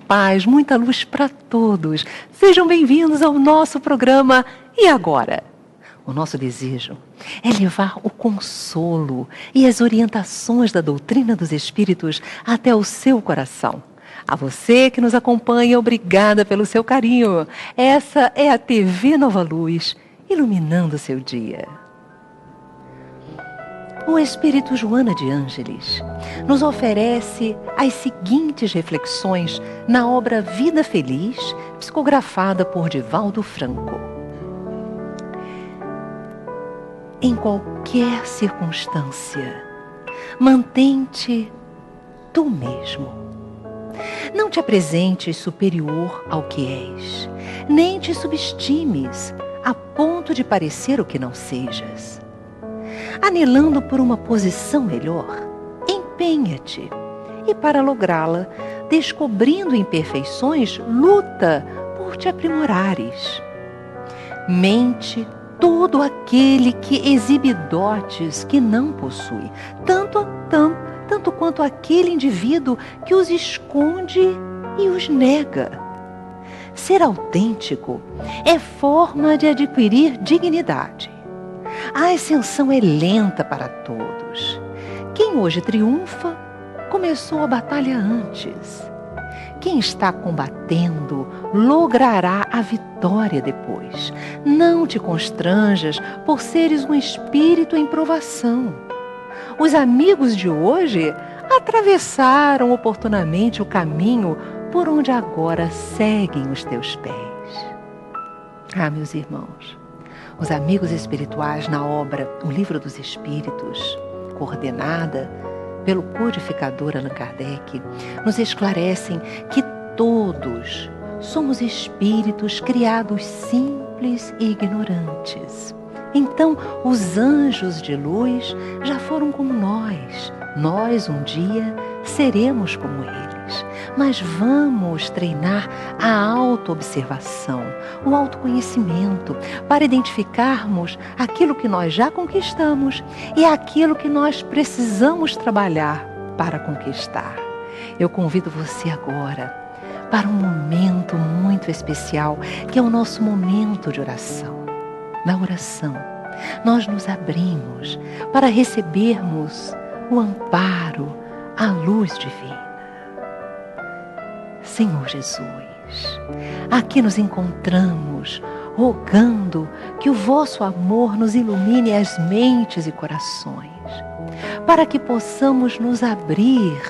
paz, muita luz para todos. Sejam bem-vindos ao nosso programa E Agora? O nosso desejo é levar o consolo e as orientações da doutrina dos Espíritos até o seu coração. A você que nos acompanha, obrigada pelo seu carinho. Essa é a TV Nova Luz, iluminando o seu dia. O Espírito Joana de Ângeles nos oferece as seguintes reflexões na obra Vida Feliz, psicografada por Divaldo Franco. Em qualquer circunstância, mantém-te tu mesmo. Não te apresentes superior ao que és, nem te subestimes a ponto de parecer o que não sejas. Anelando por uma posição melhor, empenha-te e, para lográ-la, descobrindo imperfeições, luta por te aprimorares. Mente todo aquele que exibe dotes que não possui, tanto quanto aquele indivíduo que os esconde e os nega. Ser autêntico é forma de adquirir dignidade. A ascensão é lenta para todos. Quem hoje triunfa, começou a batalha antes. Quem está combatendo, logrará a vitória depois. Não te constranjas por seres um espírito em provação. Os amigos de hoje atravessaram oportunamente o caminho por onde agora seguem os teus pés. Ah, meus irmãos, os amigos espirituais na obra O Livro dos Espíritos, coordenada pelo codificador Allan Kardec, nos esclarecem que todos somos espíritos criados simples e ignorantes. Então, os anjos de luz já foram como nós. Nós, um dia, seremos como eles. Mas vamos treinar a autoobservação, o autoconhecimento, para identificarmos aquilo que nós já conquistamos e aquilo que nós precisamos trabalhar para conquistar. Eu convido você agora para um momento muito especial, que é o nosso momento de oração. Na oração, nós nos abrimos para recebermos o amparo, a luz divina. Senhor Jesus, aqui nos encontramos, rogando que o vosso amor nos ilumine as mentes e corações, para que possamos nos abrir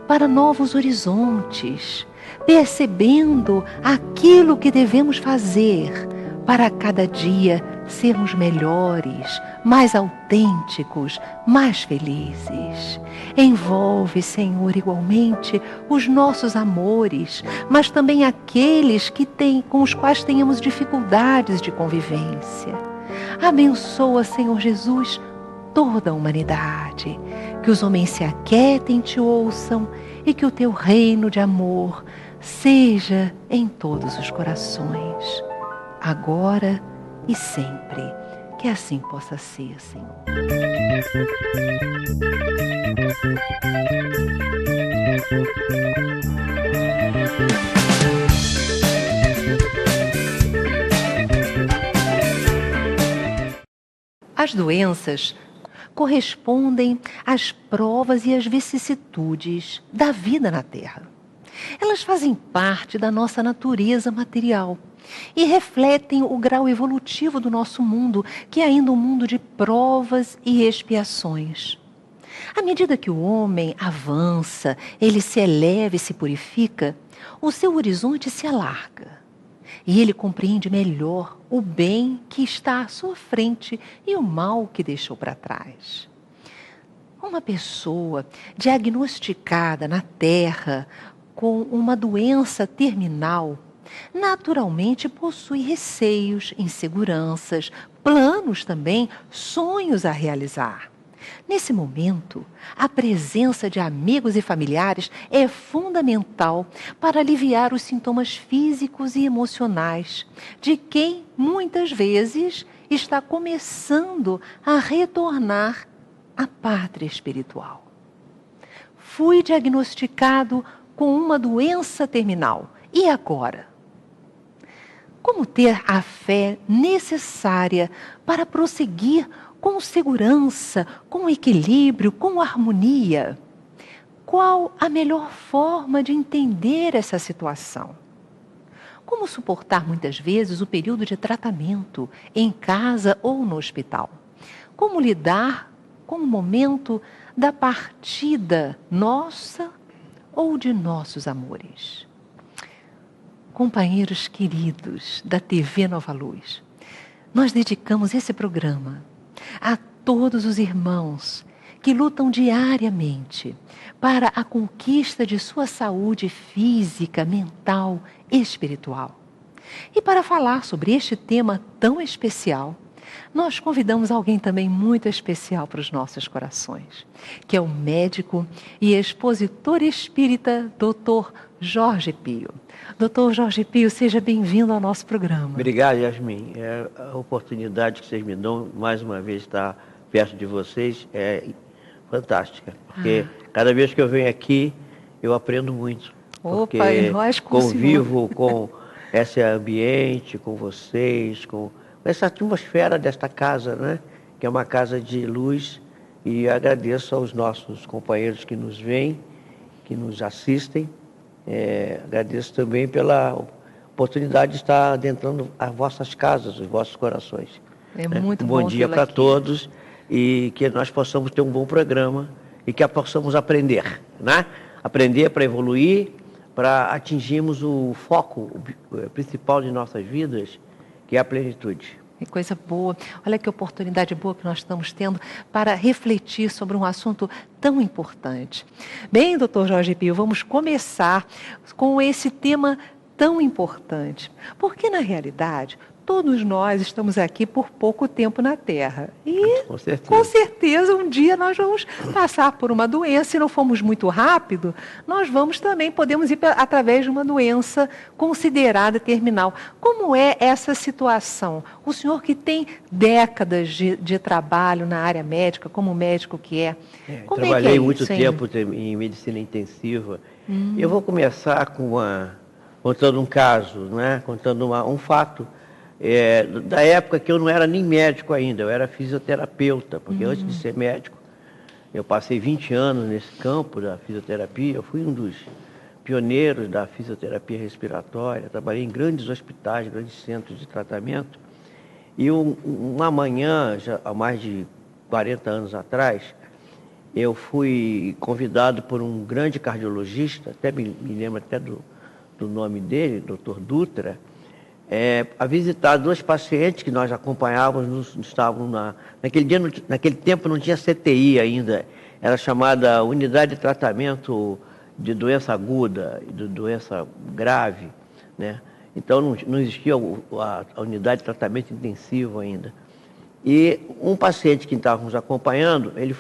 para novos horizontes, percebendo aquilo que devemos fazer para cada dia sermos melhores, mais autênticos, mais felizes. Envolve, Senhor, igualmente os nossos amores, mas também aqueles com os quais tenhamos dificuldades de convivência. Abençoa, Senhor Jesus, toda a humanidade, que os homens se aquietem e te ouçam e que o teu reino de amor seja em todos os corações, agora e sempre. Que assim possa ser, Senhor. As doenças correspondem às provas e às vicissitudes da vida na Terra. Elas fazem parte da nossa natureza material e refletem o grau evolutivo do nosso mundo, que é ainda um mundo de provas e expiações. À medida que o homem avança, ele se eleva e se purifica, o seu horizonte se alarga. E ele compreende melhor o bem que está à sua frente e o mal que deixou para trás. Uma pessoa diagnosticada na Terra com uma doença terminal, naturalmente possui receios, inseguranças, planos também, sonhos a realizar. Nesse momento, a presença de amigos e familiares é fundamental para aliviar os sintomas físicos e emocionais de quem, muitas vezes, está começando a retornar à pátria espiritual. Fui diagnosticado com uma doença terminal. E agora? Como ter a fé necessária para prosseguir com segurança, com equilíbrio, com harmonia? Qual a melhor forma de entender essa situação? Como suportar muitas vezes o período de tratamento em casa ou no hospital? Como lidar com o momento da partida nossa ou de nossos amores? Companheiros queridos da TV Nova Luz, nós dedicamos esse programa a todos os irmãos que lutam diariamente para a conquista de sua saúde física, mental e espiritual. E para falar sobre este tema tão especial, nós convidamos alguém também muito especial para os nossos corações, que é o médico e expositor espírita, Dr. Jorge Pio. Dr. Jorge Pio, seja bem-vindo ao nosso programa. Obrigado, Yasmin. A oportunidade que vocês me dão, mais uma vez, estar perto de vocês, é fantástica. Porque cada vez que eu venho aqui, eu aprendo muito. Porque nós convivo com esse ambiente, com vocês, com essa atmosfera desta casa, né? Que é uma casa de luz. E agradeço aos nossos companheiros que nos veem, que nos assistem. Agradeço também pela oportunidade de estar adentrando as vossas casas, os vossos corações. Muito bom dia para todos e que nós possamos ter um bom programa e que possamos aprender, né? Aprender para evoluir, para atingirmos o foco principal de nossas vidas, que é a plenitude. Que coisa boa. Olha que oportunidade boa que nós estamos tendo para refletir sobre um assunto tão importante. Bem, doutor Jorge Pio, vamos começar com esse tema tão importante. Porque, na realidade, todos nós estamos aqui por pouco tempo na Terra. E, com certeza, um dia nós vamos passar por uma doença. Se não formos muito rápido, nós podemos ir através de uma doença considerada terminal. Como é essa situação? O senhor que tem décadas de trabalho na área médica, como médico que é. Trabalhei muito tempo em medicina intensiva. Eu vou começar contando um caso, né? Contando um fato. Da época que eu não era nem médico ainda, eu era fisioterapeuta, porque antes de ser médico, eu passei 20 anos nesse campo da fisioterapia, eu fui um dos pioneiros da fisioterapia respiratória, trabalhei em grandes hospitais, grandes centros de tratamento, e uma manhã, já há mais de 40 anos atrás, eu fui convidado por um grande cardiologista, até me lembro até do nome dele, Dr. Dutra, a visitar dois pacientes que nós acompanhávamos, naquele tempo não tinha CTI ainda, era chamada Unidade de Tratamento de Doença Aguda e de Doença Grave, né? Então não existia a unidade de tratamento intensivo ainda. E um paciente que estávamos acompanhando, ele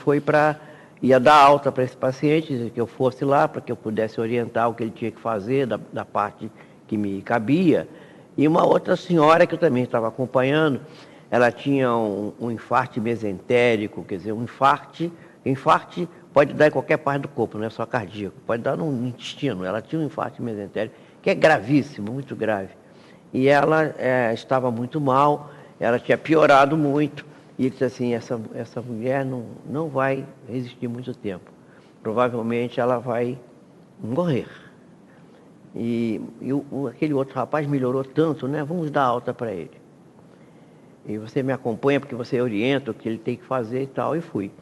ia dar alta para esse paciente, que eu fosse lá para que eu pudesse orientar o que ele tinha que fazer da parte que me cabia. E uma outra senhora que eu também estava acompanhando, ela tinha um infarte mesentérico, quer dizer, um infarte pode dar em qualquer parte do corpo, não é só cardíaco, pode dar no intestino. Ela tinha um infarte mesentérico, que é gravíssimo, muito grave. E ela estava muito mal, ela tinha piorado muito, e ele disse assim, essa mulher não vai resistir muito tempo, provavelmente ela vai morrer. E aquele outro rapaz melhorou tanto, né? Vamos dar alta para ele. E você me acompanha porque você orienta o que ele tem que fazer e tal, e fui.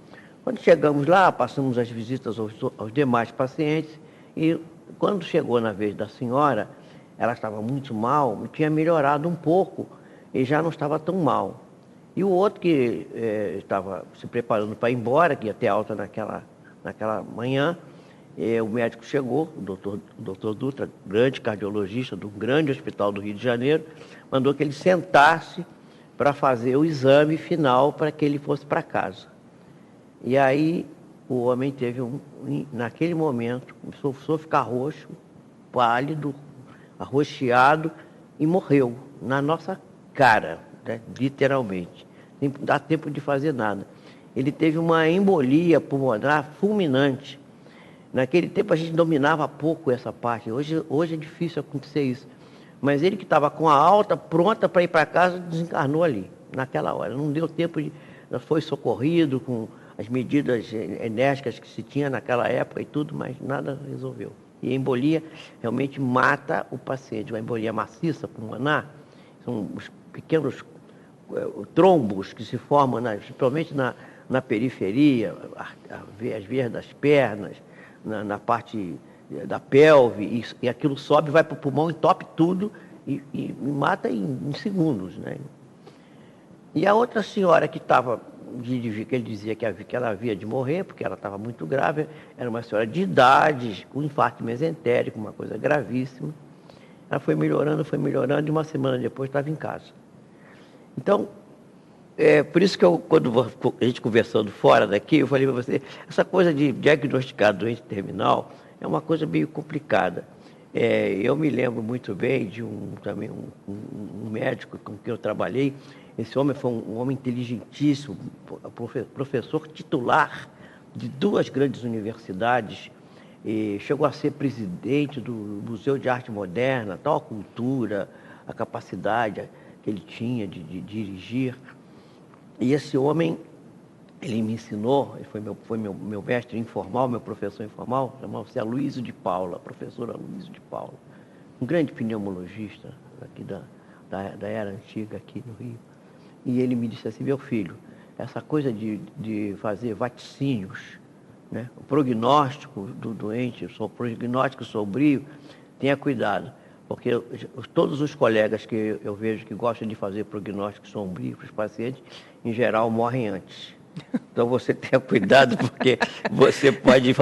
Quando chegamos lá, passamos as visitas aos demais pacientes, e quando chegou na vez da senhora, ela estava muito mal, tinha melhorado um pouco, e já não estava tão mal. E o outro que estava se preparando para ir embora, que ia ter alta naquela manhã, o médico chegou, o doutor Dutra, grande cardiologista de um grande hospital do Rio de Janeiro, mandou que ele sentasse para fazer o exame final para que ele fosse para casa. E aí o homem teve, naquele momento, começou a ficar roxo, pálido, arroxeado e morreu na nossa cara, né? Literalmente. Não dá tempo de fazer nada. Ele teve uma embolia pulmonar fulminante. Naquele tempo a gente dominava pouco essa parte. Hoje é difícil acontecer isso. Mas ele que estava com a alta pronta para ir para casa, desencarnou ali, naquela hora. Não deu tempo de... Foi socorrido com as medidas enérgicas que se tinha naquela época e tudo, mas nada resolveu. E a embolia realmente mata o paciente. A embolia maciça, pulmonar, são os pequenos trombos que se formam, principalmente na periferia, as veias das pernas, na parte da pelve, e aquilo sobe, vai para o pulmão, entope tudo e mata em segundos, né? E a outra senhora que estava, que ele dizia que ela havia de morrer, porque ela estava muito grave, era uma senhora de idade, com infarto mesentérico, uma coisa gravíssima. Ela foi melhorando, e uma semana depois estava em casa. Então, por isso que quando a gente conversando fora daqui, eu falei para você, essa coisa de diagnosticar doente terminal é uma coisa meio complicada. Eu me lembro muito bem de um médico com quem eu trabalhei. Esse homem foi um homem inteligentíssimo, professor titular de 2 grandes universidades, e chegou a ser presidente do Museu de Arte Moderna, tal a cultura, a capacidade que ele tinha de dirigir. E esse homem, ele me ensinou, ele foi meu mestre informal, meu professor informal, chamava-se Aloysio de Paula, professor Aloysio de Paula, um grande pneumologista aqui da era antiga aqui no Rio. E ele me disse assim, meu filho, essa coisa de fazer vaticínios, né? O prognóstico do doente, o prognóstico sombrio, tenha cuidado, porque todos os colegas que eu vejo que gostam de fazer prognóstico sombrio para os pacientes, em geral, morrem antes. Então você tenha cuidado, porque você pode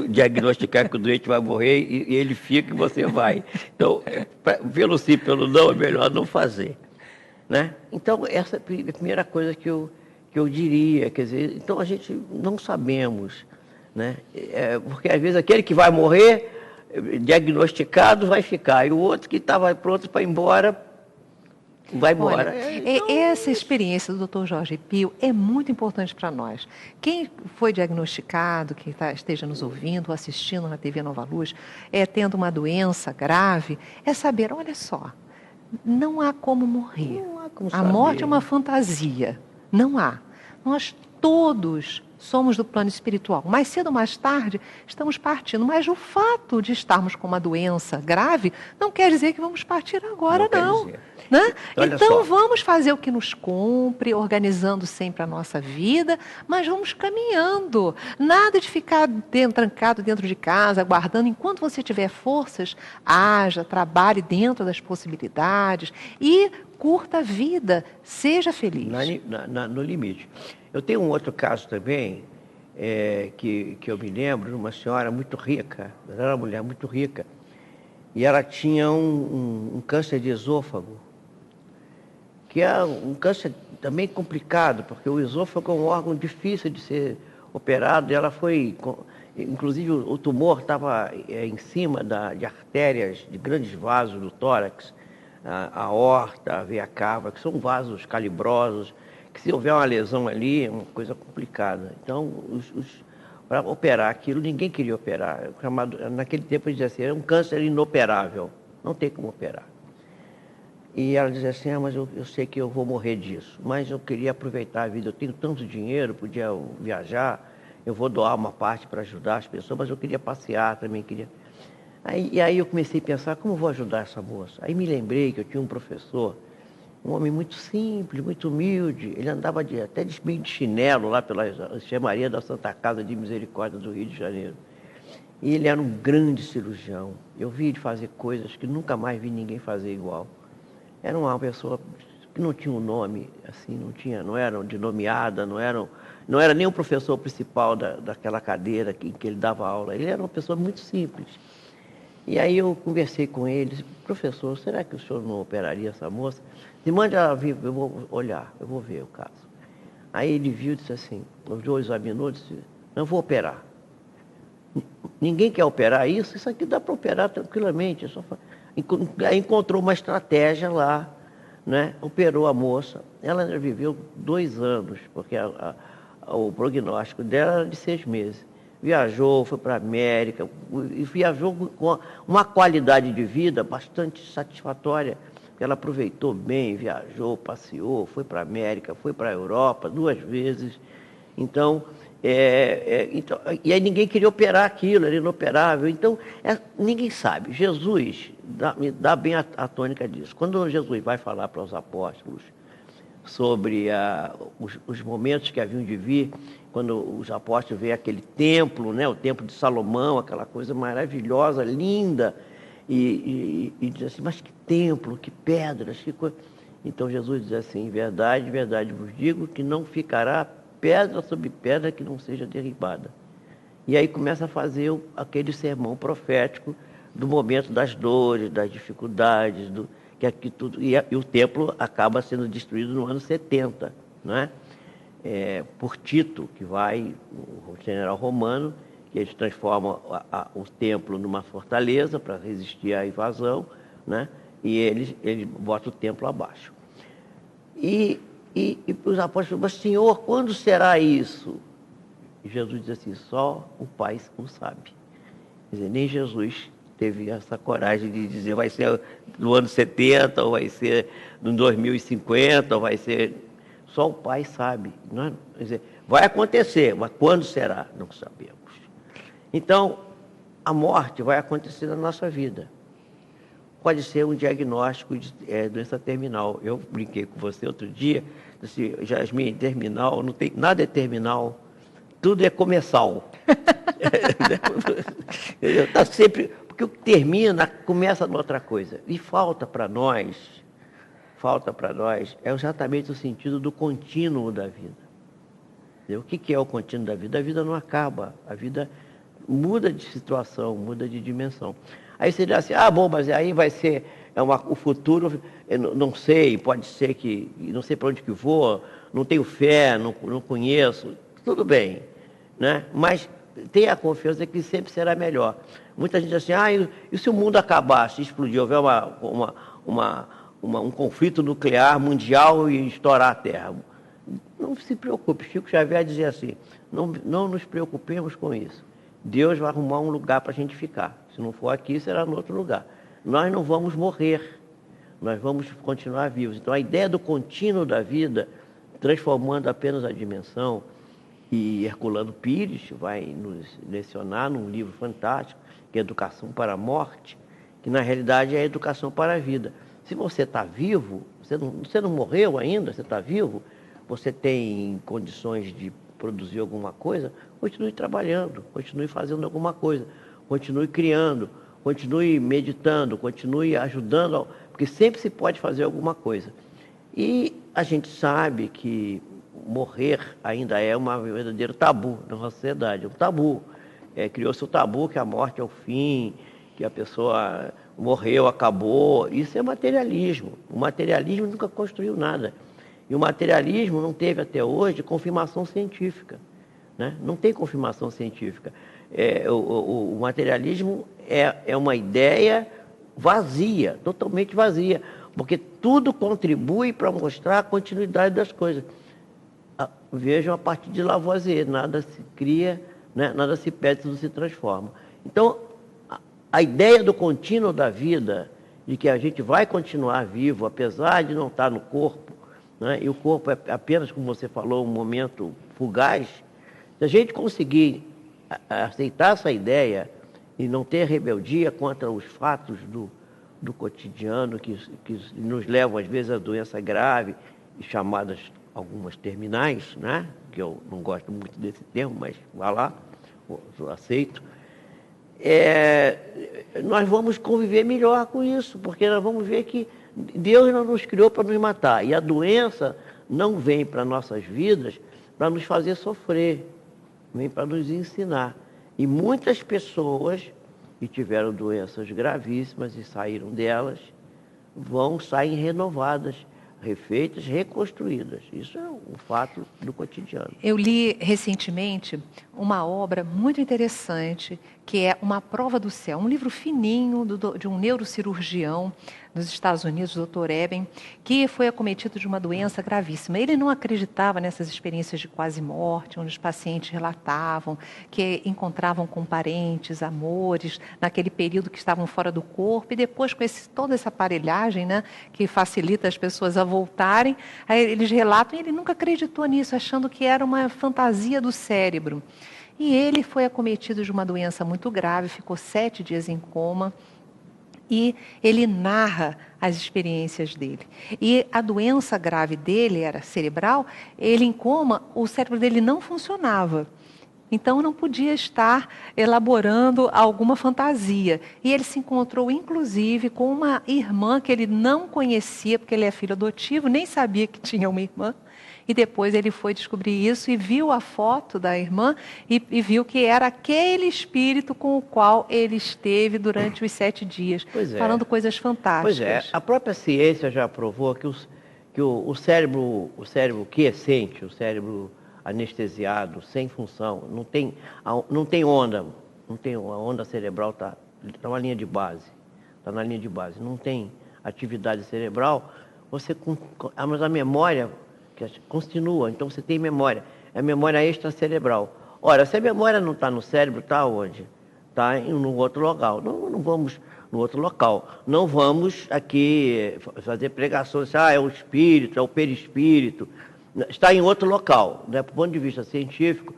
diagnosticar que o doente vai morrer e ele fica e você vai. Então, pelo sim, pelo não, é melhor não fazer. Né? Então, essa é a primeira coisa que eu diria. Quer dizer, então a gente não sabemos, né? Porque às vezes aquele que vai morrer, diagnosticado, vai ficar, e o outro que estava pronto para ir embora, vai embora. Olha, essa experiência do Dr. Jorge Pio é muito importante para nós. Quem foi diagnosticado, que esteja nos ouvindo, ou assistindo na TV Nova Luz, tendo uma doença grave, é saber, olha só, não há como morrer. Não há como A saber. morte é uma fantasia. Não há. Nós todos somos do plano espiritual. Mais cedo ou mais tarde, estamos partindo. Mas o fato de estarmos com uma doença grave não quer dizer que vamos partir agora, não. Né? Então, vamos fazer o que nos cumpre, organizando sempre a nossa vida, mas vamos caminhando. Nada de ficar trancado dentro de casa, aguardando. Enquanto você tiver forças, haja, trabalhe dentro das possibilidades e curta a vida, seja feliz. No limite. Eu tenho um outro caso também, que eu me lembro, de uma senhora muito rica, ela era uma mulher muito rica, e ela tinha um câncer de esôfago, que é um câncer também complicado, porque o esôfago é um órgão difícil de ser operado, e ela foi, inclusive o tumor estava em cima de artérias, de grandes vasos do tórax, a aorta, a veia cava, que são vasos calibrosos, que se houver uma lesão ali, é uma coisa complicada. Então, para operar aquilo, ninguém queria operar. Naquele tempo, eles diziam assim, é um câncer inoperável, não tem como operar. E ela dizia assim, mas eu sei que eu vou morrer disso, mas eu queria aproveitar a vida, eu tenho tanto dinheiro, podia viajar, eu vou doar uma parte para ajudar as pessoas, mas eu queria passear também, Aí eu comecei a pensar, como eu vou ajudar essa moça? Aí me lembrei que eu tinha um professor, um homem muito simples, muito humilde, ele andava até meio de chinelo lá pela enfermaria da Santa Casa de Misericórdia do Rio de Janeiro. E ele era um grande cirurgião. Eu vi ele fazer coisas que nunca mais vi ninguém fazer igual. Era uma pessoa que não tinha um nome, assim, não era de nomeada, não era nem o professor principal daquela cadeira que ele dava aula. Ele era uma pessoa muito simples. E aí eu conversei com ele, disse, professor, será que o senhor não operaria essa moça? Me mande ela vir, eu vou olhar, eu vou ver o caso. Aí ele viu e disse assim, olhou, examinou, disse, não vou operar. Ninguém quer operar isso aqui dá para operar tranquilamente. Aí encontrou uma estratégia lá, né? Operou a moça. Ela viveu 2 anos, porque o prognóstico dela era de 6 meses. viajou, foi para a América, e viajou com uma qualidade de vida bastante satisfatória. Ela aproveitou bem, viajou, passeou, foi para a América, foi para a Europa 2 vezes. Então, e aí ninguém queria operar aquilo, era inoperável. Então, ninguém sabe. Jesus me dá bem a tônica disso. Quando Jesus vai falar para os apóstolos sobre os momentos que haviam de vir, quando os apóstolos veem aquele templo, né, o templo de Salomão, aquela coisa maravilhosa, linda, e diz assim, mas que templo, que pedras, que coisa. Então Jesus diz assim, verdade, verdade vos digo que não ficará pedra sobre pedra que não seja derribada. E aí começa a fazer aquele sermão profético do momento das dores, das dificuldades, e o templo acaba sendo destruído no ano 70, né? Por Tito, que vai, o general romano, que eles transformam o templo numa fortaleza para resistir à invasão, né? E eles botam o templo abaixo. E os apóstolos falam, mas Senhor, quando será isso? E Jesus diz assim, só o Pai o sabe. Quer dizer, nem Jesus teve essa coragem de dizer, vai ser no ano 70, ou vai ser no 2050, ou vai ser... Só o Pai sabe. Não, quer dizer, vai acontecer, mas quando será? Não sabemos. Então, a morte vai acontecer na nossa vida. Pode ser um diagnóstico de doença terminal. Eu brinquei com você outro dia, disse, Jasmine, terminal, não tem, nada é terminal, tudo é comensal. Tá sempre, porque o que termina, começa noutra coisa. E falta para nós é exatamente o sentido do contínuo da vida. O que é o contínuo da vida? A vida não acaba, a vida muda de situação, muda de dimensão. Aí você diz assim, bom, mas aí vai ser o futuro, eu não sei, pode ser que, não sei para onde que vou, não tenho fé, não conheço, tudo bem, né? Mas tenha a confiança que sempre será melhor. Muita gente diz assim, e se o mundo acabasse, explodir, houver um conflito nuclear mundial e estourar a Terra? Não se preocupe, Chico Xavier dizia assim, não nos preocupemos com isso. Deus vai arrumar um lugar para a gente ficar. Se não for aqui, será em outro lugar. Nós não vamos morrer, nós vamos continuar vivos. Então, a ideia do contínuo da vida, transformando apenas a dimensão, e Herculano Pires vai nos lecionar num livro fantástico, que é Educação para a Morte, que na realidade é a educação para a vida. Se você está vivo, você não morreu ainda, você está vivo, você tem condições de produzir alguma coisa, continue trabalhando, continue fazendo alguma coisa, continue criando, continue meditando, continue ajudando, porque sempre se pode fazer alguma coisa. E a gente sabe que morrer ainda é um verdadeiro tabu na nossa sociedade, é um tabu. Criou-se o tabu que a morte é o fim, que a pessoa morreu, acabou. Isso é materialismo. O materialismo nunca construiu nada. E o materialismo não teve até hoje confirmação científica, né? Não tem confirmação científica. O materialismo é uma ideia vazia, totalmente vazia, porque tudo contribui para mostrar a continuidade das coisas. Vejam a partir de Lavoisier, nada se cria, né? Nada se perde, tudo se transforma. Então, a ideia do contínuo da vida, de que a gente vai continuar vivo, apesar de não estar no corpo, né? E o corpo é apenas, como você falou, um momento fugaz. Se a gente conseguir aceitar essa ideia e não ter rebeldia contra os fatos do cotidiano que nos levam, às vezes, a doença grave, chamadas algumas terminais, né? Que eu não gosto muito desse termo, mas vá lá, eu aceito. Nós vamos conviver melhor com isso, porque nós vamos ver que Deus não nos criou para nos matar. E a doença não vem para nossas vidas para nos fazer sofrer, vem para nos ensinar. E muitas pessoas que tiveram doenças gravíssimas e saíram delas, saem renovadas, refeitas, reconstruídas. Isso é um fato do cotidiano. Eu li recentemente uma obra muito interessante, que é Uma Prova do Céu, um livro fininho de um neurocirurgião nos Estados Unidos, o Dr. Eben, que foi acometido de uma doença gravíssima. Ele não acreditava nessas experiências de quase morte, onde os pacientes relatavam que encontravam com parentes, amores, naquele período que estavam fora do corpo, e depois com toda essa aparelhagem, né, que facilita as pessoas a voltarem, aí eles relatam, e ele nunca acreditou nisso, achando que era uma fantasia do cérebro. E ele foi acometido de uma doença muito grave, ficou 7 dias em coma, e ele narra as experiências dele. E a doença grave dele era cerebral, ele em coma, o cérebro dele não funcionava. Então não podia estar elaborando alguma fantasia. E ele se encontrou, inclusive, com uma irmã que ele não conhecia, porque ele é filho adotivo, nem sabia que tinha uma irmã. E depois ele foi descobrir isso e viu a foto da irmã e viu que era aquele espírito com o qual ele esteve durante os 7 dias, falando coisas fantásticas. Pois é, a própria ciência já provou que o cérebro quiescente, o cérebro anestesiado, sem função, não tem onda, a onda cerebral está na linha de base, não tem atividade cerebral, mas a memória que continua, então você tem memória, é a memória extracerebral. Ora, se a memória não está no cérebro, está onde? Está no outro local. Não vamos no outro local. Não vamos aqui fazer pregações, é o espírito, é o perispírito. Está em outro local, né? Do ponto de vista científico.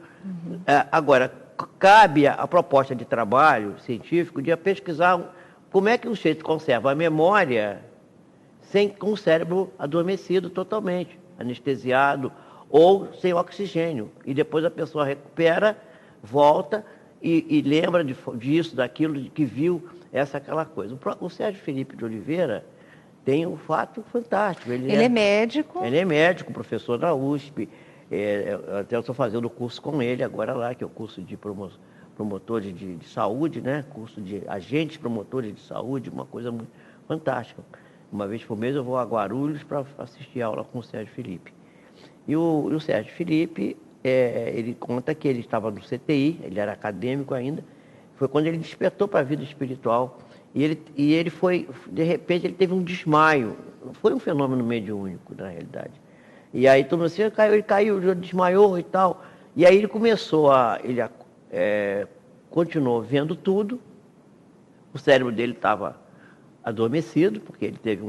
Agora, cabe a proposta de trabalho científico de pesquisar como é que o sujeito conserva a memória com o cérebro adormecido totalmente, anestesiado ou sem oxigênio. E depois a pessoa recupera, volta e lembra disso, daquilo que viu, aquela coisa. O Sérgio Felipe de Oliveira tem um fato fantástico. Ele é médico. Ele é médico, professor da USP. Até eu estou fazendo o curso com ele agora lá, que é o curso de promotores de saúde, né? Curso de agentes promotores de saúde, uma coisa muito fantástica. Uma vez por mês eu vou a Guarulhos para assistir aula com o Sérgio Felipe. E o Sérgio Felipe, ele conta que ele estava no CTI, ele era acadêmico ainda, foi quando ele despertou para a vida espiritual. E ele foi, de repente, ele teve um desmaio. Foi um fenômeno mediúnico, na realidade. E aí todo mundo assim, ele caiu, desmaiou e tal. E aí ele continuou vendo tudo. O cérebro dele estava adormecido, porque ele teve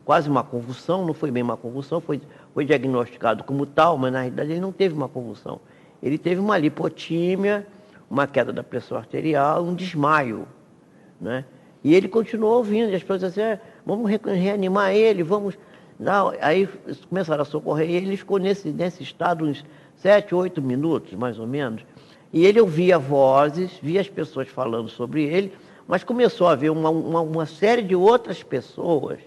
quase uma convulsão, não foi bem uma convulsão, foi diagnosticado como tal, mas na realidade ele não teve uma convulsão. Ele teve uma lipotímia, uma queda da pressão arterial, um desmaio, né? E ele continuou ouvindo, e as pessoas diziam, vamos reanimar ele, vamos... Não, aí começaram a socorrer ele, ele ficou nesse estado uns 7, 8 minutos, mais ou menos, e ele ouvia vozes, via as pessoas falando sobre ele, mas começou a haver uma série de outras pessoas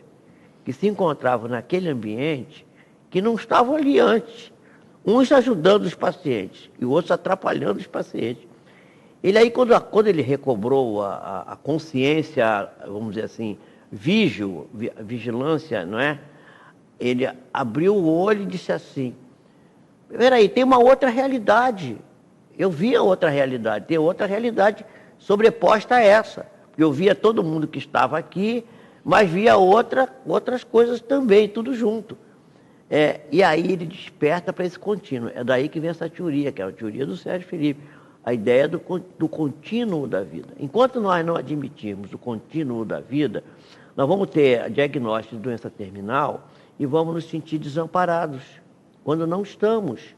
que se encontravam naquele ambiente que não estavam ali antes. Uns ajudando os pacientes e outros atrapalhando os pacientes. Ele aí, quando ele recobrou a consciência, vamos dizer assim, vigilância, não é? Ele abriu o olho e disse assim, peraí, tem uma outra realidade. Eu via outra realidade, tem outra realidade sobreposta a essa. Eu via todo mundo que estava aqui, mas via outras coisas também, tudo junto. E aí ele desperta para esse contínuo. É daí que vem essa teoria, que é a teoria do Sérgio Felipe, a ideia do contínuo da vida. Enquanto nós não admitirmos o contínuo da vida, nós vamos ter diagnóstico de doença terminal e vamos nos sentir desamparados, quando não estamos.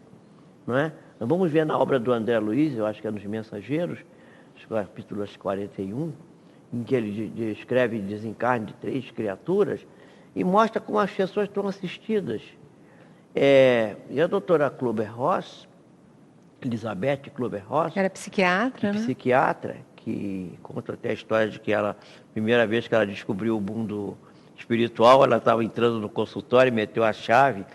Não é? Nós vamos ver na obra do André Luiz, eu acho que é nos Mensageiros, capítulo 41, em que ele descreve o desencarne de 3 criaturas e mostra como as pessoas estão assistidas. E a doutora Klober-Ross, Elizabeth Klober-Ross... Era psiquiatra, né? Psiquiatra, que conta até a história de que ela, primeira vez que ela descobriu o mundo espiritual, ela estava entrando no consultório, meteu a chave,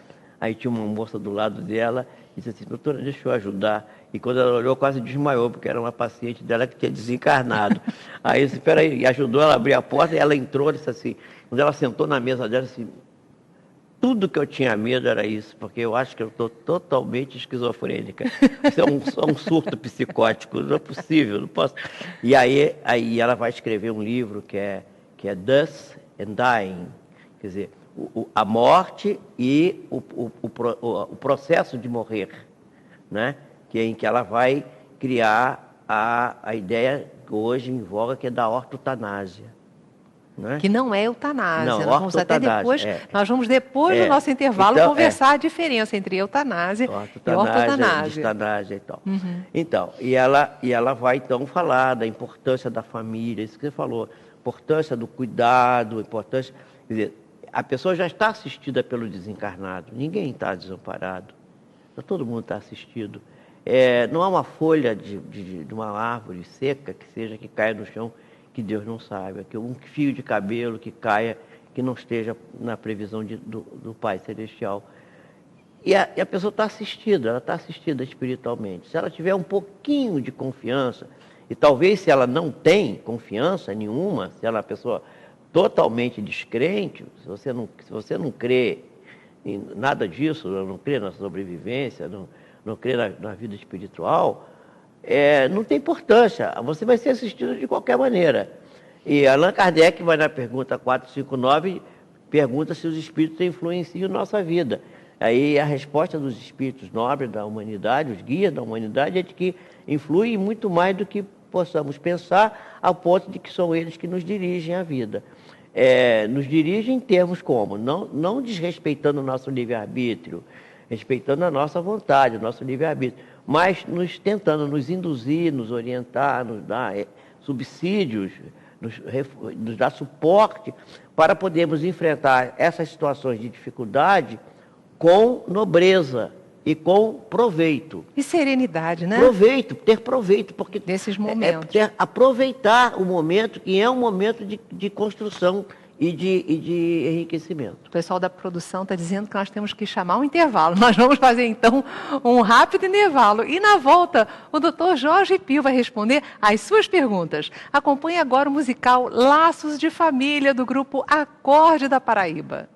aí tinha uma moça do lado dela, e disse assim, doutora, deixa eu ajudar. E quando ela olhou, quase desmaiou, porque era uma paciente dela que tinha desencarnado. Aí eu disse, peraí, e ajudou ela a abrir a porta, e ela entrou, disse assim, quando ela sentou na mesa dela, assim, tudo que eu tinha medo era isso, porque eu acho que eu estou totalmente esquizofrênica. Isso é um surto psicótico, não é possível, não posso. E aí ela vai escrever um livro que é que é death and dying, quer dizer, a morte e o processo de morrer, né? Que é em que ela vai criar a ideia que hoje em voga, que é da ortotanásia. Né? Que não é eutanásia. Não, nós vamos até depois, nós vamos depois do nosso intervalo então, conversar a diferença entre eutanásia e ortotanásia. Distanásia e tal. Uhum. Então, e ela vai então falar da importância da família, isso que você falou, importância do cuidado, importância, quer dizer, a pessoa já está assistida pelo desencarnado, ninguém está desamparado, todo mundo está assistido. Não há uma folha de uma árvore seca que caia no chão que Deus não saiba, que um fio de cabelo que caia, que não esteja na previsão do Pai Celestial. E a pessoa está assistida, ela está assistida espiritualmente. Se ela tiver um pouquinho de confiança, e talvez se ela não tem confiança nenhuma, se ela é uma pessoa totalmente descrente, se você não crê em nada disso, não crê na sobrevivência, não crê na vida espiritual, não tem importância, você vai ser assistido de qualquer maneira. E Allan Kardec vai na pergunta 459, pergunta se os espíritos influenciam nossa vida. Aí a resposta dos espíritos nobres da humanidade, os guias da humanidade, é de que influem muito mais do que possamos pensar, ao ponto de que são eles que nos dirigem a vida. Nos dirigem em termos como? Não desrespeitando o nosso livre-arbítrio, respeitando a nossa vontade, o nosso livre-arbítrio, mas tentando nos induzir, nos orientar, nos dar subsídios, nos dar suporte para podermos enfrentar essas situações de dificuldade com nobreza e com proveito. E serenidade, né? Ter proveito, porque desses momentos. Aproveitar o momento, que é um momento de construção e de enriquecimento. O pessoal da produção está dizendo que nós temos que chamar um intervalo. Nós vamos fazer, então, um rápido intervalo. E, na volta, o Dr. Jorge Pio vai responder às suas perguntas. Acompanhe agora o musical Laços de Família, do grupo Acorde da Paraíba.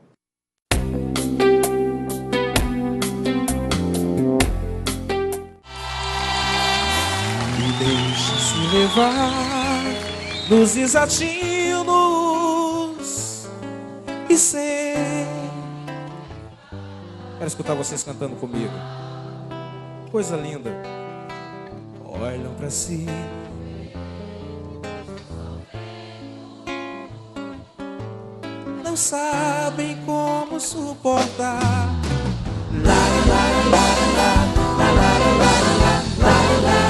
E deixe-se levar nos desatinos e sei. Quero escutar vocês cantando comigo. Coisa linda. Olham pra si, não sabem como suportar. La la la la la la la la la la.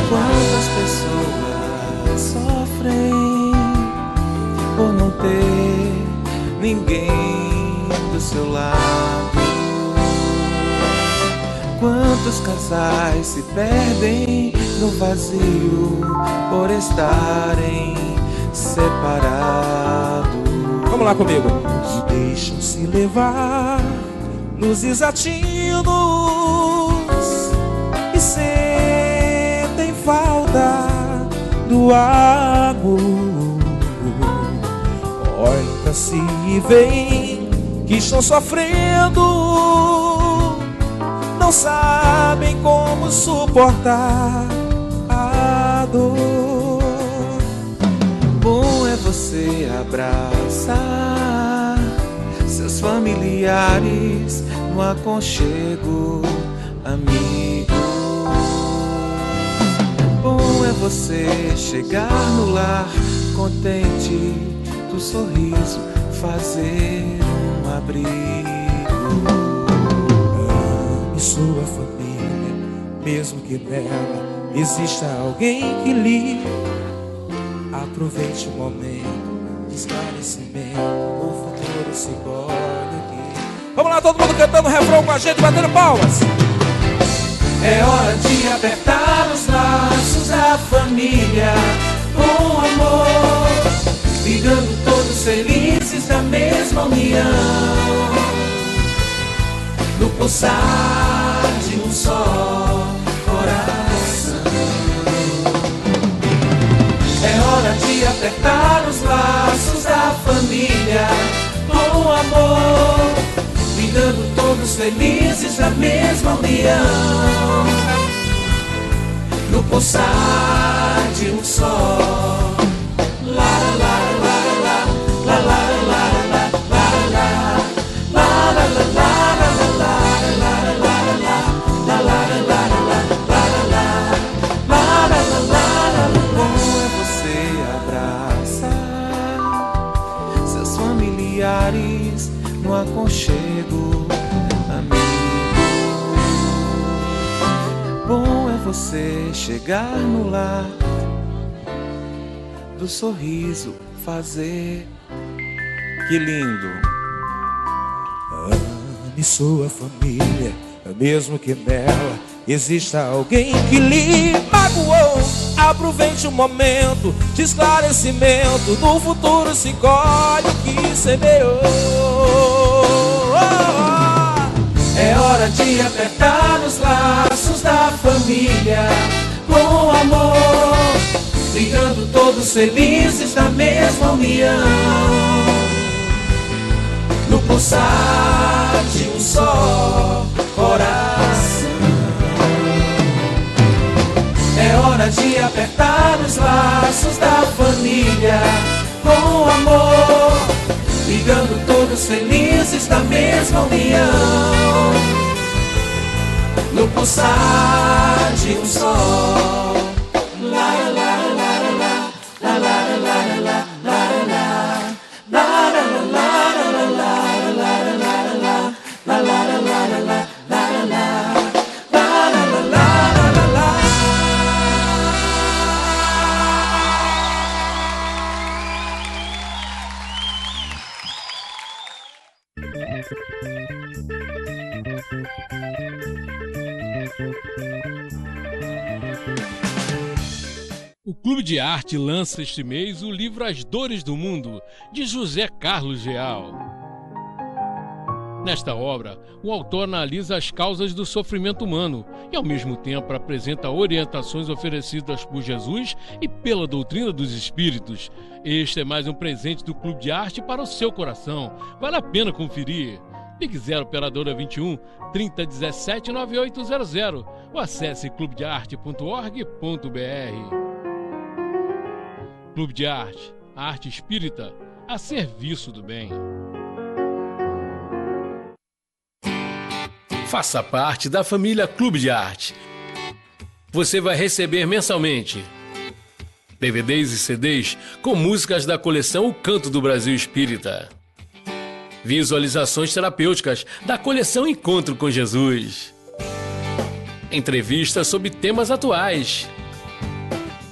Quantas pessoas sofrem por não ter ninguém do seu lado? Quantos casais se perdem no vazio por estarem separados? Vamos lá comigo. E deixam-se levar nos desatinos e sentem falta do amor. Olham pra si e veem que estão sofrendo, não sabem como suportar a dor. Bom é você abraçar seus familiares no aconchego amigo. Bom é você chegar no lar contente, do sorriso fazer um abrigo. Ame sua família, mesmo que nela exista alguém que lhe aproveite o momento de esclarecimento. O futuro se pode aqui. Vamos lá, todo mundo cantando o refrão com a gente, batendo palmas. É hora de apertar os laços da família com amor, ligando todos felizes da mesma união, no pulsar de um só coração. É hora de apertar os laços da família com amor, ligando todos todos felizes na mesma união, no pulsar de um só. La la la la la la la la la la la. Bom é você abraçar seus familiares no aconchego, amigo. Bom é você chegar no lar, do sorriso fazer. Que lindo! Ame sua família, mesmo que nela exista alguém que lhe magoou. Aproveite o momento de esclarecimento, no futuro se colhe o que semeou. É hora de apertar os laços da família com amor, brigando todos felizes na mesma união, no pulsar de um só coração. É hora de apertar os laços da família com amor, brigando todos felizes na mesma união, no pulsar de um só. La la la la la la la la la la la O Clube de Arte lança este mês o livro As Dores do Mundo, de José Carlos Real. Nesta obra, o autor analisa as causas do sofrimento humano e, ao mesmo tempo, apresenta orientações oferecidas por Jesus e pela doutrina dos Espíritos. Este é mais um presente do Clube de Arte para o seu coração. Vale a pena conferir. Ligue 0 operadora 21 3017 9800 ou acesse clubedearte.org.br. Clube de Arte, a arte espírita a serviço do bem. Faça parte da família Clube de Arte. Você vai receber mensalmente DVDs e CDs com músicas da coleção O Canto do Brasil Espírita, visualizações terapêuticas da coleção Encontro com Jesus, entrevistas sobre temas atuais,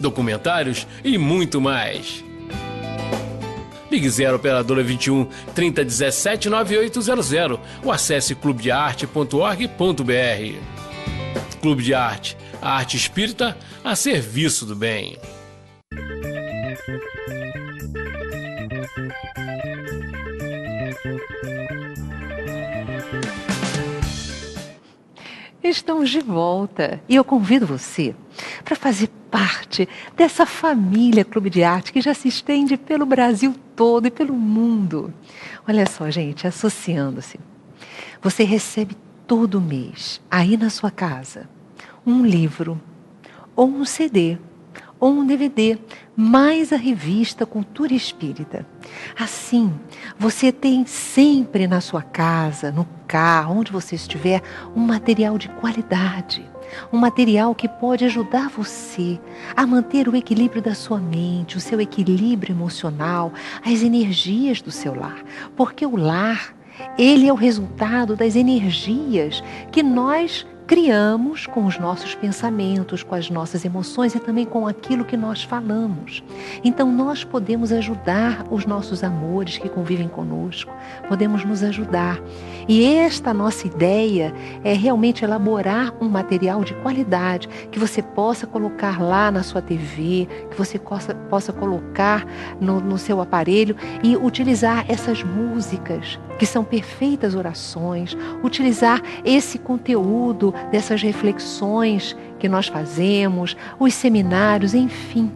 documentários e muito mais. Ligue 0 operadora 21 3017 9800 ou acesse clubedearte.org.br. Clube de Arte, a arte espírita a serviço do bem. Estamos de volta e eu convido você para fazer parte dessa família Clube de Arte que já se estende pelo Brasil todo e pelo mundo. Olha só, gente, associando-se. Você recebe todo mês, aí na sua casa, um livro, ou um CD, ou um DVD, mais a revista Cultura Espírita. Assim, você tem sempre na sua casa, no carro, onde você estiver, um material de qualidade. Um material que pode ajudar você a manter o equilíbrio da sua mente, o seu equilíbrio emocional, as energias do seu lar. Porque o lar, ele é o resultado das energias que nós criamos com os nossos pensamentos, com as nossas emoções e também com aquilo que nós falamos. Então nós podemos ajudar os nossos amores que convivem conosco, podemos nos ajudar. E esta nossa ideia é realmente elaborar um material de qualidade que você possa colocar lá na sua TV, que você possa colocar no seu aparelho e utilizar essas músicas que são perfeitas orações, utilizar esse conteúdo dessas reflexões que nós fazemos, os seminários, enfim,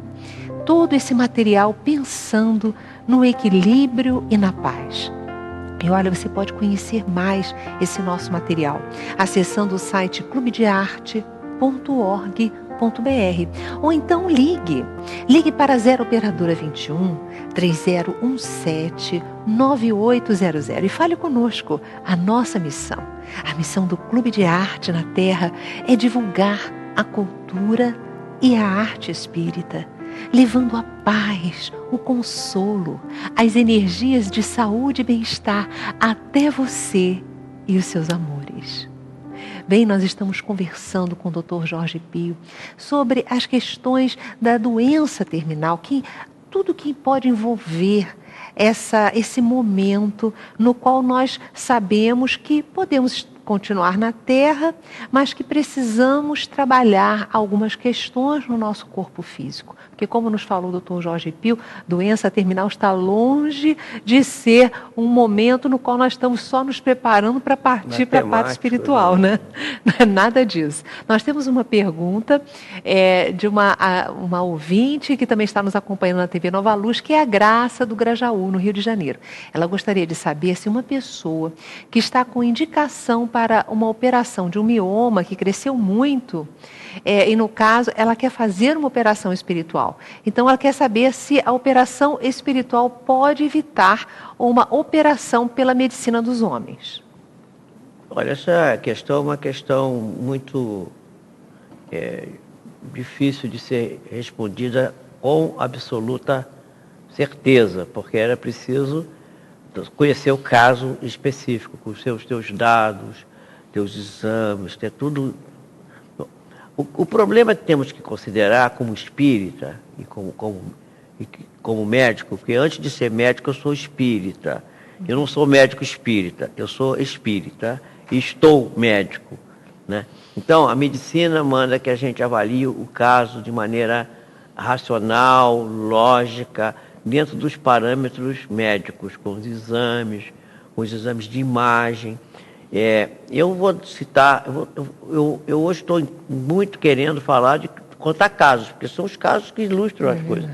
todo esse material pensando no equilíbrio e na paz. E olha, você pode conhecer mais esse nosso material acessando o site clubedearte.org.br ou então ligue para a 0 operadora 21 3017 9800 e fale conosco. A nossa missão, a missão do Clube de Arte na Terra é divulgar a cultura e a arte espírita, levando a paz, o consolo, as energias de saúde e bem-estar até você e os seus amores. Bem, nós estamos conversando com o Dr. Jorge Pio sobre as questões da doença terminal, tudo que pode envolver esse momento no qual nós sabemos que podemos continuar na Terra, mas que precisamos trabalhar algumas questões no nosso corpo físico. Porque, como nos falou o Dr. Jorge Pio, doença terminal está longe de ser um momento no qual nós estamos só nos preparando para partir para a parte espiritual, né? Não é nada disso. Nós temos uma pergunta de uma ouvinte que também está nos acompanhando na TV Nova Luz, que é a Graça do Grajaú, no Rio de Janeiro. Ela gostaria de saber se uma pessoa que está com indicação para uma operação de um mioma que cresceu muito, e no caso ela quer fazer uma operação espiritual. Então ela quer saber se a operação espiritual pode evitar uma operação pela medicina dos homens. Olha, essa questão é uma questão muito difícil de ser respondida com absoluta certeza, porque era preciso conhecer o caso específico, com os teus dados, teus exames, ter tudo. O problema que temos que considerar como espírita e como médico, porque antes de ser médico eu sou espírita. Eu não sou médico espírita, eu sou espírita e estou médico, né? Então, a medicina manda que a gente avalie o caso de maneira racional, lógica, dentro dos parâmetros médicos, com os exames de imagem. Eu vou citar, eu hoje estou muito querendo falar de contar casos, porque são os casos que ilustram as coisas.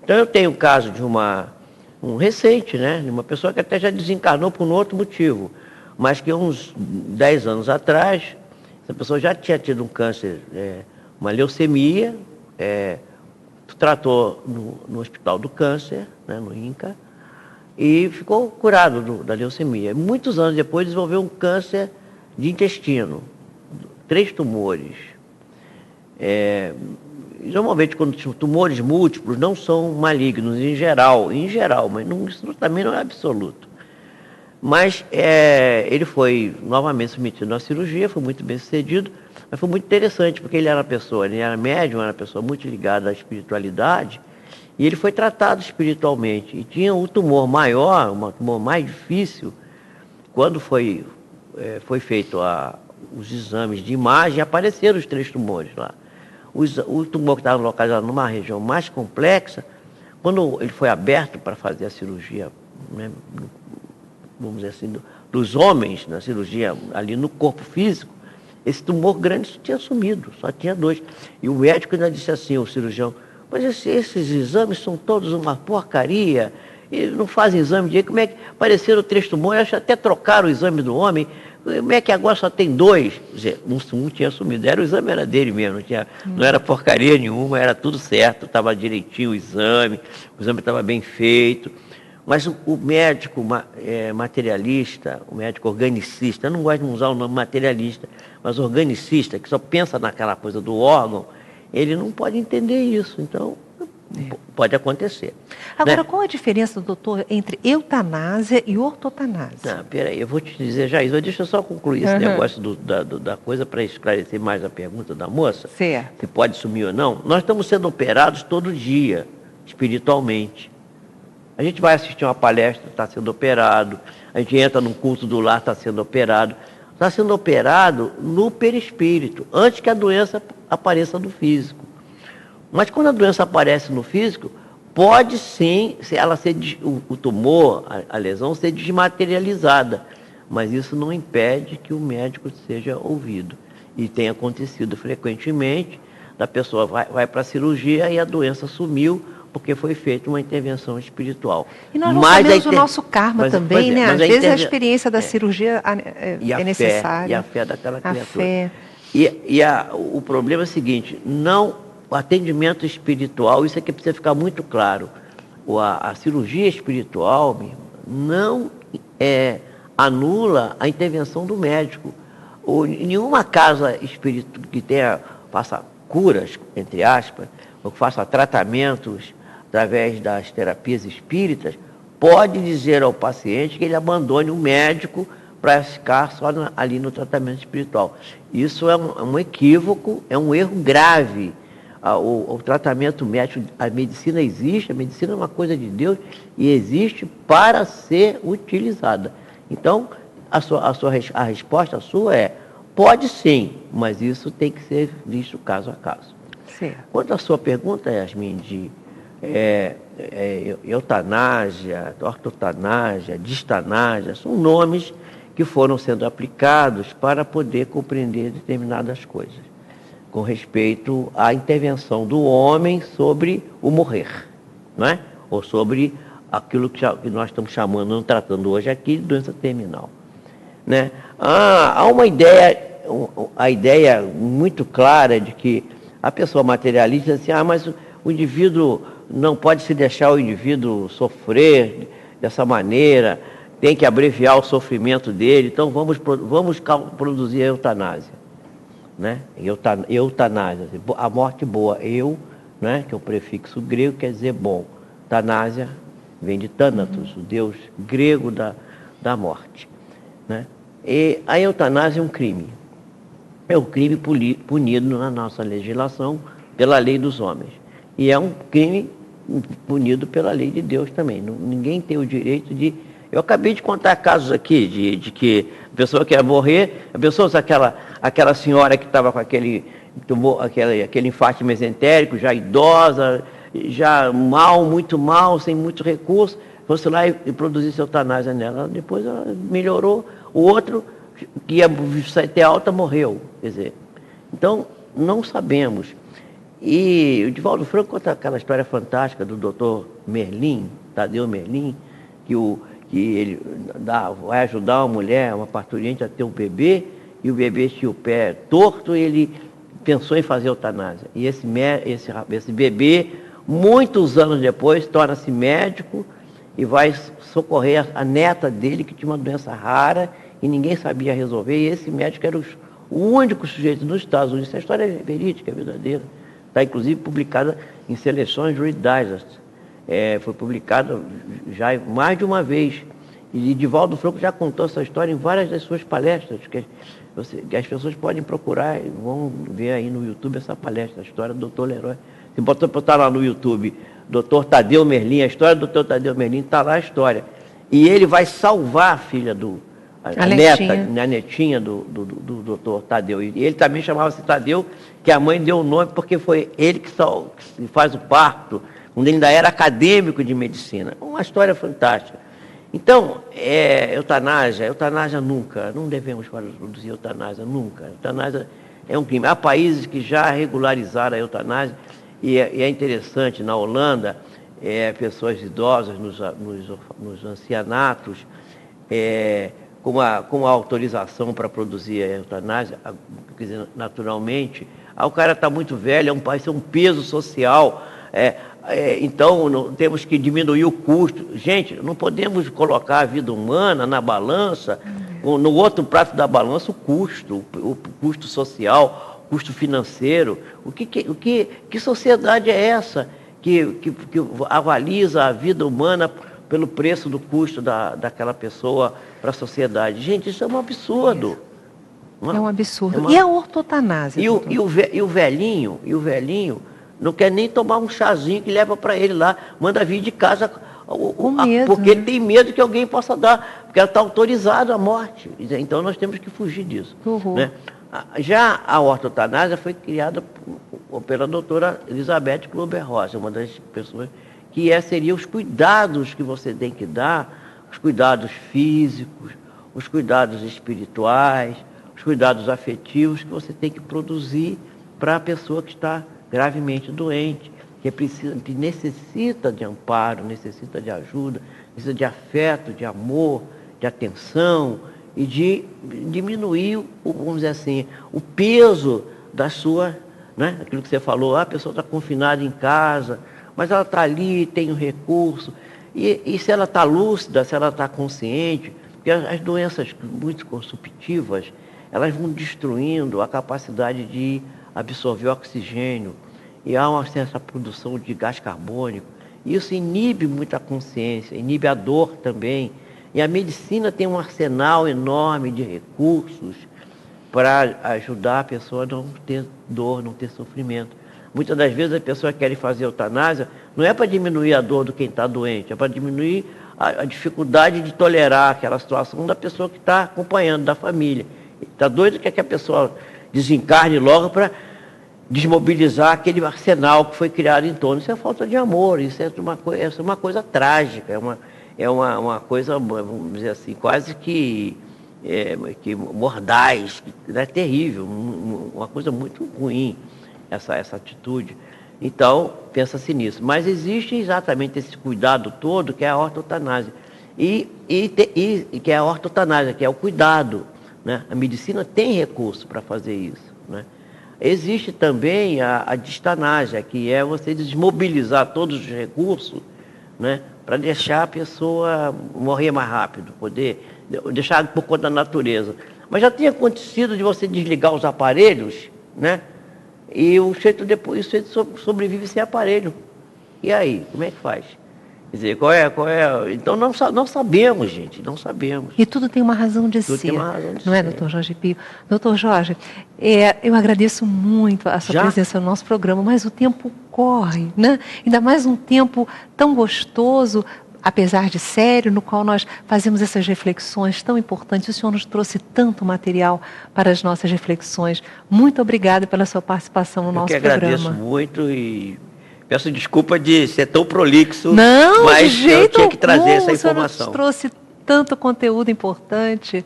Então, eu tenho o caso de um recente, né, de uma pessoa que até já desencarnou por um outro motivo, mas que uns 10 anos atrás, essa pessoa já tinha tido um câncer, uma leucemia, tratou no Hospital do Câncer, né, no INCA, e ficou curado da leucemia. Muitos anos depois desenvolveu um câncer de intestino, 3 tumores. Normalmente, quando tumores múltiplos não são malignos, em geral, mas isso também não é absoluto. Mas ele foi novamente submetido à cirurgia, foi muito bem sucedido, mas foi muito interessante, porque ele era médium, era uma pessoa muito ligada à espiritualidade, e ele foi tratado espiritualmente. E tinha um tumor maior, um tumor mais difícil. Quando foi feito os exames de imagem, apareceram os 3 tumores lá. O tumor que estava localizado numa região mais complexa, quando ele foi aberto para fazer a cirurgia, né, vamos dizer assim, dos homens, na cirurgia ali no corpo físico, esse tumor grande tinha sumido, só tinha 2. E o médico ainda disse assim, o cirurgião: mas esses exames são todos uma porcaria, e não fazem exame de... Como é que apareceram 3 tumores, até trocaram o exame do homem, como é que agora só tem 2? Quer dizer, um tinha sumido, o exame era dele mesmo, não era porcaria nenhuma, era tudo certo, estava direitinho o exame estava bem feito. Mas o médico materialista, o médico organicista, eu não gosto de usar o nome materialista, mas organicista, que só pensa naquela coisa do órgão, ele não pode entender isso, então pode acontecer. Agora, né? Qual a diferença, doutor, entre eutanásia e ortotanásia? Não, peraí, eu vou te dizer já isso, deixa eu só concluir esse negócio da coisa para esclarecer mais a pergunta da moça, Certo. se pode sumir ou não. Nós estamos sendo operados todo dia, espiritualmente. A gente vai assistir uma palestra, está sendo operado, a gente entra num culto do lar, está sendo operado. Está sendo operado no perispírito, antes que a doença apareça no físico. Mas quando a doença aparece no físico, pode sim, o tumor, a lesão, ser desmaterializada. Mas isso não impede que o médico seja ouvido. E tem acontecido frequentemente, da pessoa vai para a cirurgia e a doença sumiu, porque foi feita uma intervenção espiritual. E nós não sabemos o nosso karma também, né? Às vezes a experiência da cirurgia é necessária. E a fé daquela criatura. Fé. O problema é o seguinte, o atendimento espiritual, isso aqui precisa ficar muito claro. A cirurgia espiritual não anula a intervenção do médico. Nenhuma casa espírita que faça curas, entre aspas, ou que faça tratamentos através das terapias espíritas, pode dizer ao paciente que ele abandone o médico para ficar só ali no tratamento espiritual. Isso é um equívoco, é um erro grave. O tratamento médico, a medicina existe, a medicina é uma coisa de Deus e existe para ser utilizada. Então, a resposta sua é, pode sim, mas isso tem que ser visto caso a caso. Certo. Quanto à sua pergunta, Yasmin, de eutanásia, ortotanásia, distanásia, são nomes que foram sendo aplicados para poder compreender determinadas coisas, com respeito à intervenção do homem sobre o morrer, não é? Ou sobre aquilo que nós estamos chamando, tratando hoje aqui, de doença terminal. Né? Há uma ideia muito clara de que a pessoa materialista diz assim, mas o indivíduo não pode se deixar o indivíduo sofrer dessa maneira, tem que abreviar o sofrimento dele, então vamos produzir a eutanásia. Né? Eutanásia, a morte boa, né? Que é o prefixo grego, quer dizer bom. Tanásia vem de Thanatos, o deus grego da morte. Né? E a eutanásia é um crime. É um crime punido na nossa legislação pela lei dos homens. E é um crime punido pela lei de Deus também. Ninguém tem o direito de... Eu acabei de contar casos aqui de que a pessoa quer morrer, aquela senhora que estava com aquele infarto mesentérico, já idosa, já muito mal, sem muito recurso, fosse lá e produzisse eutanásia nela. Depois ela melhorou, o outro, que ia ter alta, morreu. Quer dizer, então, não sabemos. E o Divaldo Franco conta aquela história fantástica do doutor Merlin, Tadeu Merlin, que ele vai ajudar uma mulher, uma parturiente, a ter um bebê, e o bebê tinha o pé torto, e ele pensou em fazer eutanásia. E esse bebê, muitos anos depois, torna-se médico e vai socorrer a neta dele, que tinha uma doença rara, e ninguém sabia resolver, e esse médico era o único sujeito nos Estados Unidos. Essa história é verídica, é verdadeira. Está, inclusive, publicada em Seleções Read Digest. Foi publicada já mais de uma vez. E Divaldo Franco já contou essa história em várias das suas palestras, que as pessoas podem procurar e vão ver aí no YouTube essa palestra, a história do Dr. Leroy. Se botar lá no YouTube, Dr. Tadeu Merlin, a história do Dr. Tadeu Merlin, está lá a história. E ele vai salvar a filha a netinha do Dr. Tadeu. E ele também chamava-se Tadeu, que a mãe deu o nome porque foi ele que faz o parto, quando ele ainda era acadêmico de medicina. Uma história fantástica. Então, eutanásia nunca, não devemos produzir eutanásia nunca. Eutanásia é um crime. Há países que já regularizaram a eutanásia, e é interessante, na Holanda, pessoas idosas nos ancianatos, com a autorização para produzir a eutanásia, quer dizer, naturalmente, o cara está muito velho, vai ser um peso social, então temos que diminuir o custo. Gente, não podemos colocar a vida humana na balança, no outro prato da balança o custo social, o custo financeiro. Que sociedade é essa que avaliza a vida humana pelo preço do custo daquela pessoa para a sociedade? Gente, isso é um absurdo. É um absurdo. E a ortotanásia? E o velhinho não quer nem tomar um chazinho que leva para ele lá, manda vir de casa, porque ele tem medo que alguém possa dar, porque ela está autorizada a morte. Então nós temos que fugir disso. Né? Já a ortotanásia foi criada pela doutora Elizabeth Kübler-Ross, uma das pessoas que seria os cuidados que você tem que dar, os cuidados físicos, os cuidados espirituais, os cuidados afetivos que você tem que produzir para a pessoa que está gravemente doente que necessita de amparo, necessita de ajuda, necessita de afeto, de amor, de atenção e de diminuir, vamos dizer assim, o peso da sua, né? Aquilo que você falou, a pessoa está confinada em casa, mas ela está ali, tem um recurso, e se ela está lúcida, se ela está consciente, porque as doenças muito consumptivas, elas vão destruindo a capacidade de absorver oxigênio, e há essa produção de gás carbônico. Isso inibe muito a consciência, inibe a dor também. E a medicina tem um arsenal enorme de recursos para ajudar a pessoa a não ter dor, não ter sofrimento. Muitas das vezes a pessoa quer fazer eutanásia, não é para diminuir a dor de quem está doente, é para diminuir a dificuldade de tolerar aquela situação da pessoa que está acompanhando, da família. Está doido que a pessoa desencarne logo para desmobilizar aquele arsenal que foi criado em torno. Isso é falta de amor, isso é uma coisa trágica, é uma coisa, vamos dizer assim, quase que mordaz, é terrível, uma coisa muito ruim essa atitude. Então, pensa-se nisso. Mas existe exatamente esse cuidado todo, que é a ortotanásia. E que é a ortotanásia, que é o cuidado, né? A medicina tem recurso para fazer isso, né? Existe também a distanásia, que é você desmobilizar todos os recursos, né, para deixar a pessoa morrer mais rápido, poder deixar por conta da natureza. Mas já tem acontecido de você desligar os aparelhos, né, e o sujeito sobrevive sem aparelho. E aí, como é que faz? Quer dizer, qual é? Então não sabemos, gente, não sabemos. E tudo tem uma razão de ser, não é, doutor Jorge Pio? Doutor Jorge, eu agradeço muito a sua presença no nosso programa, mas o tempo corre, né? Ainda mais um tempo tão gostoso, apesar de sério, no qual nós fazemos essas reflexões tão importantes. O senhor nos trouxe tanto material para as nossas reflexões. Muito obrigada pela sua participação no nosso programa. Eu que agradeço muito e peço desculpa de ser tão prolixo, não, mas de jeito eu tinha que trazer essa informação. O senhor nos trouxe tanto conteúdo importante.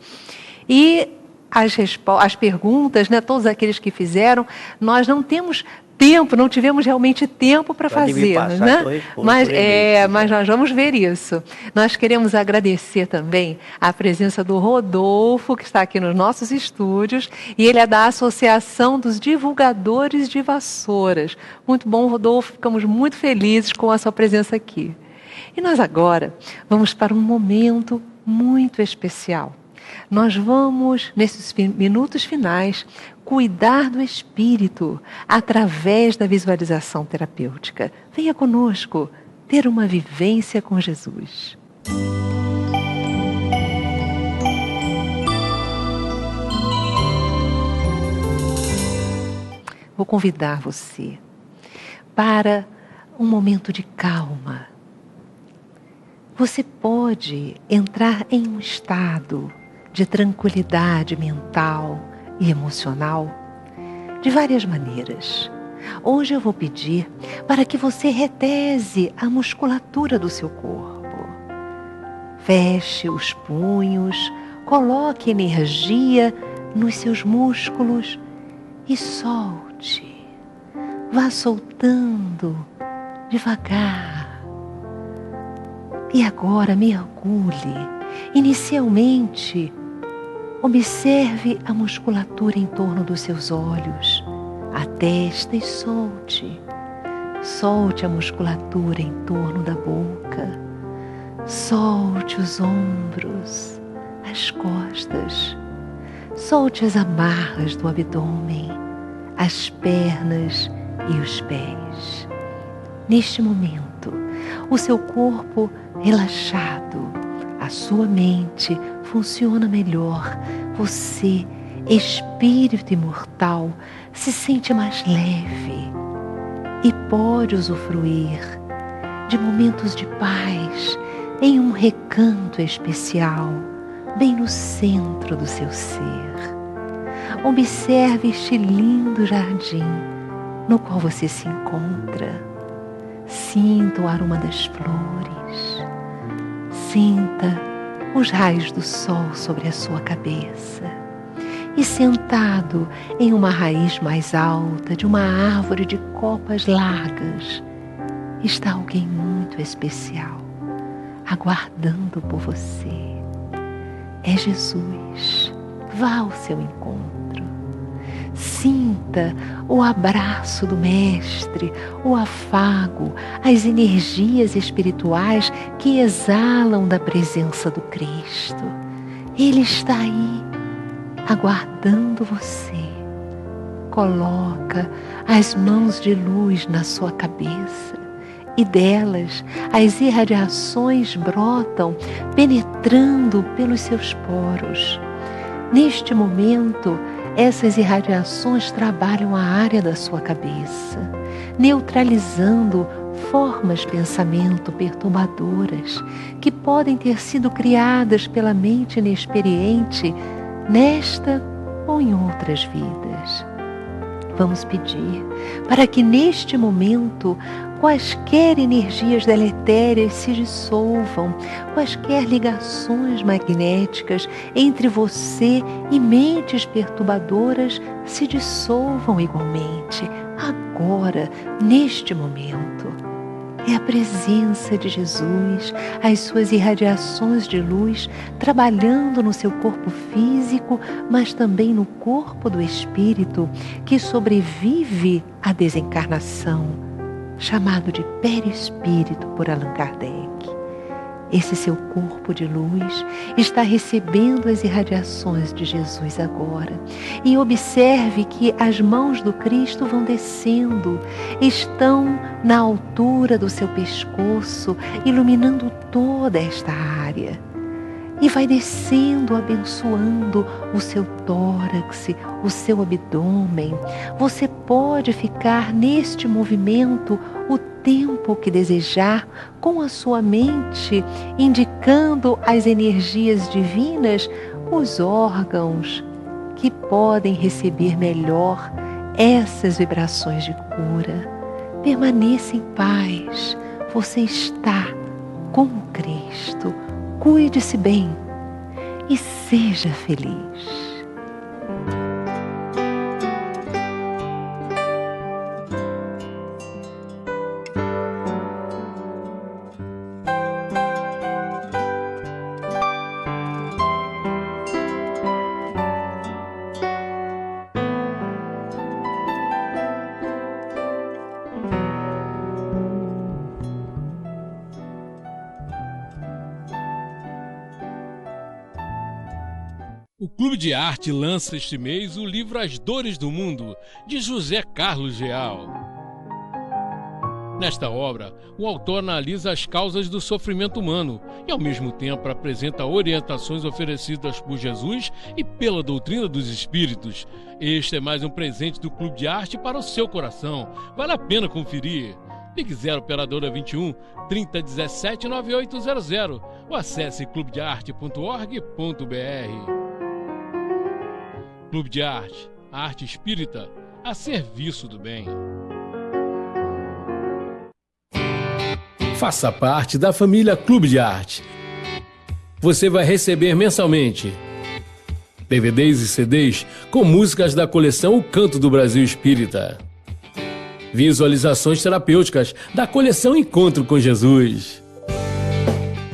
E as perguntas, né, todos aqueles que fizeram, nós não temos tempo, não tivemos realmente tempo para fazer, né? Mas nós vamos ver isso. Nós queremos agradecer também a presença do Rodolfo, que está aqui nos nossos estúdios, e ele é da Associação dos Divulgadores de Vassouras. Muito bom, Rodolfo, ficamos muito felizes com a sua presença aqui. E nós agora vamos para um momento muito especial. Nós vamos, nesses minutos finais, cuidar do espírito através da visualização terapêutica. Venha conosco ter uma vivência com Jesus. Vou convidar você para um momento de calma. Você pode entrar em um estado de tranquilidade mental e emocional de várias maneiras. Hoje eu vou pedir para que você retese a musculatura do seu corpo. Feche os punhos, coloque energia nos seus músculos e solte. Vá soltando devagar. E agora mergulhe. Inicialmente, observe a musculatura em torno dos seus olhos, a testa e solte. Solte a musculatura em torno da boca. Solte os ombros, as costas. Solte as amarras do abdômen, as pernas e os pés. Neste momento, o seu corpo relaxado, a sua mente funciona melhor. Você, espírito imortal, se sente mais leve e pode usufruir de momentos de paz em um recanto especial, bem no centro do seu ser. Observe este lindo jardim no qual você se encontra. Sinta o aroma das flores. Sinta os raios do sol sobre a sua cabeça. E sentado em uma raiz mais alta de uma árvore de copas largas, está alguém muito especial, aguardando por você. É Jesus. Vá ao seu encontro. Sinta o abraço do Mestre, o afago, as energias espirituais que exalam da presença do Cristo. Ele está aí, aguardando você. Coloca as mãos de luz na sua cabeça e delas as irradiações brotam, penetrando pelos seus poros. Neste momento, essas irradiações trabalham a área da sua cabeça, neutralizando formas de pensamento perturbadoras que podem ter sido criadas pela mente inexperiente nesta ou em outras vidas. Vamos pedir para que neste momento quaisquer energias deletérias se dissolvam, quaisquer ligações magnéticas entre você e mentes perturbadoras se dissolvam igualmente, agora, neste momento. É a presença de Jesus, as suas irradiações de luz trabalhando no seu corpo físico, mas também no corpo do espírito que sobrevive à desencarnação, chamado de perispírito por Allan Kardec. Esse seu corpo de luz está recebendo as irradiações de Jesus agora. E observe que as mãos do Cristo vão descendo, estão na altura do seu pescoço, iluminando toda esta área. E vai descendo, abençoando o seu tórax, o seu abdômen. Você pode ficar neste movimento o tempo que desejar, com a sua mente, indicando às energias divinas os órgãos que podem receber melhor essas vibrações de cura. Permaneça em paz. Você está com o Cristo. Cuide-se bem e seja feliz. O Clube de Arte lança este mês o livro As Dores do Mundo, de José Carlos Real. Nesta obra, o autor analisa as causas do sofrimento humano e, ao mesmo tempo, apresenta orientações oferecidas por Jesus e pela doutrina dos espíritos. Este é mais um presente do Clube de Arte para o seu coração. Vale a pena conferir. Ligue 0 operadora 21 3017 9800 ou acesse clubedearte.org.br. Clube de Arte, a arte espírita a serviço do bem. Faça parte da família Clube de Arte. Você vai receber mensalmente DVDs e CDs com músicas da coleção O Canto do Brasil Espírita, visualizações terapêuticas da coleção Encontro com Jesus,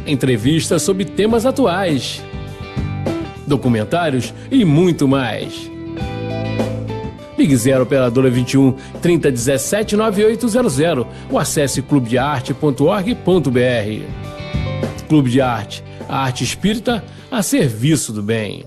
entrevistas sobre temas atuais, documentários e muito mais. Ligue 0 operadora 21 3017 9800 ou acesse clubedearte.org.br. Clube de Arte, a arte espírita a serviço do bem.